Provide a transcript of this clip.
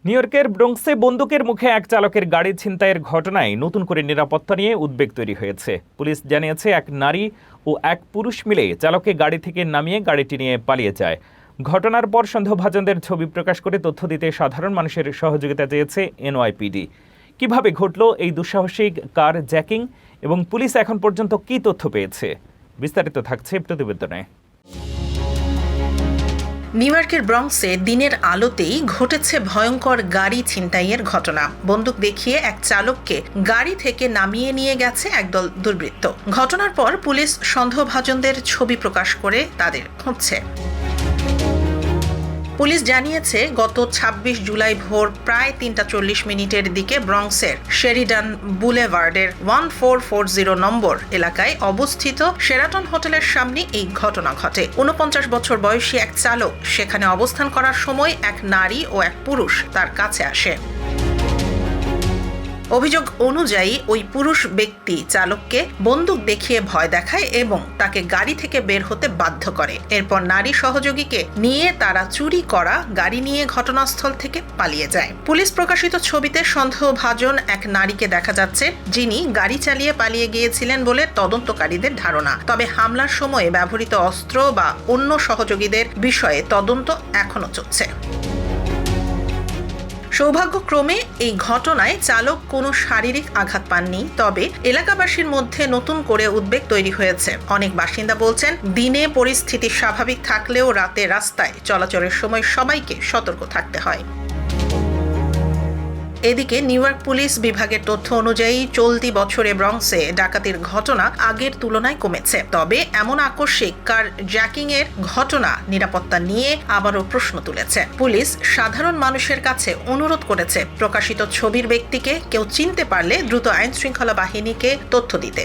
New ইয়র্কের ব্রোঙ্কসে বন্দুকের মুখে এক চালকের গাড়ি ছিনতাইয়ের ঘটনায় নতুন করে নিরাপত্তা নিয়ে উদ্বেগ তৈরি হয়েছে। পুলিশ জানিয়েছে এক নারী ও এক পুরুষ মিলে চালককে গাড়ি থেকে নামিয়ে গাড়িটি নিয়ে পালিয়ে যায়। ঘটনার পর সন্দেহভাজনদের ছবি প্রকাশ করে তথ্য দিতে সাধারণ মানুষের সহযোগিতা চেয়েছে এনওয়াইপিডি। কিভাবে ঘটল এই দুঃসাহসিক কার জ্যাকিং এবং পুলিশ এখন পর্যন্ত কী তথ্য পেয়েছে, বিস্তারিত থাকছে প্রতিবেদনে। নিউ ইয়র্কের ব্রঙ্কসে দিনের আলোতেই ঘটেছে ভয়ঙ্কর গাড়ি ছিনতাইয়ের ঘটনা। বন্দুক দেখিয়ে এক চালককে গাড়ি থেকে নামিয়ে নিয়ে গেছে একদল দুর্বৃত্ত। ঘটনার পর পুলিশ সন্দেহভাজনদের ছবি প্রকাশ করে তাদের খুঁজছে। পুলিশ জানিয়েছে গত ২৬ জুলাই ভোর প্রায় ৩:৪০ দিকে ব্রঙ্কসের শেরিডান বুলেভার্ডের 1440 নম্বর এলাকায় অবস্থিত শেরাটন হোটেলের সামনে এই ঘটনা ঘটে। ৪৯ বছর বয়সী এক চালক সেখানে অবস্থান করার সময় এক নারী ও এক পুরুষ তার কাছে আসে। অভিযোগ অনুযায়ী ওই পুরুষ ব্যক্তি চালককে বন্দুক দেখিয়ে ভয় দেখায় এবং তাকে গাড়ি থেকে বের হতে বাধ্য করে। এরপর নারী সহযোগীকে নিয়ে তারা চুরি করা গাড়ি নিয়ে ঘটনাস্থল থেকে পালিয়ে যায়। পুলিশ প্রকাশিত ছবিতে সন্দেহভাজন এক নারীকে দেখা যাচ্ছে, যিনি গাড়ি চালিয়ে পালিয়ে গিয়েছিলেন বলে তদন্তকারীদের ধারণা। তবে হামলার সময় ব্যবহৃত অস্ত্র বা অন্য সহযোগীদের বিষয়ে তদন্ত এখনো চলছে। সৌভাগ্যক্রমে এই ঘটনায় চালক কোনো শারীরিক আঘাত পাননি। তবে এলাকাবাসীর মধ্যে নতুন করে উদ্বেগ তৈরি হয়েছে। অনেক বাসিন্দা বলছেন, দিনে পরিস্থিতি স্বাভাবিক থাকলেও রাতে রাস্তায় চলাচলের সময় সবাইকে সতর্ক থাকতে হয়। এদিকে নিউ ইয়র্ক পুলিশ বিভাগের তথ্য অনুযায়ী চলতি বছরে ব্রঙ্কসে ডাকাতির ঘটনা আগের তুলনায় কমেছে। তবে এমন আকস্মিক কার জ্যাকিং এর ঘটনা নিরাপত্তা নিয়ে আবারও প্রশ্ন তুলেছে। পুলিশ সাধারণ মানুষের কাছে অনুরোধ করেছে প্রকাশিত ছবির ব্যক্তিকে কেউ চিনতে পারলে দ্রুত আইন শৃঙ্খলা বাহিনীকে তথ্য দিতে।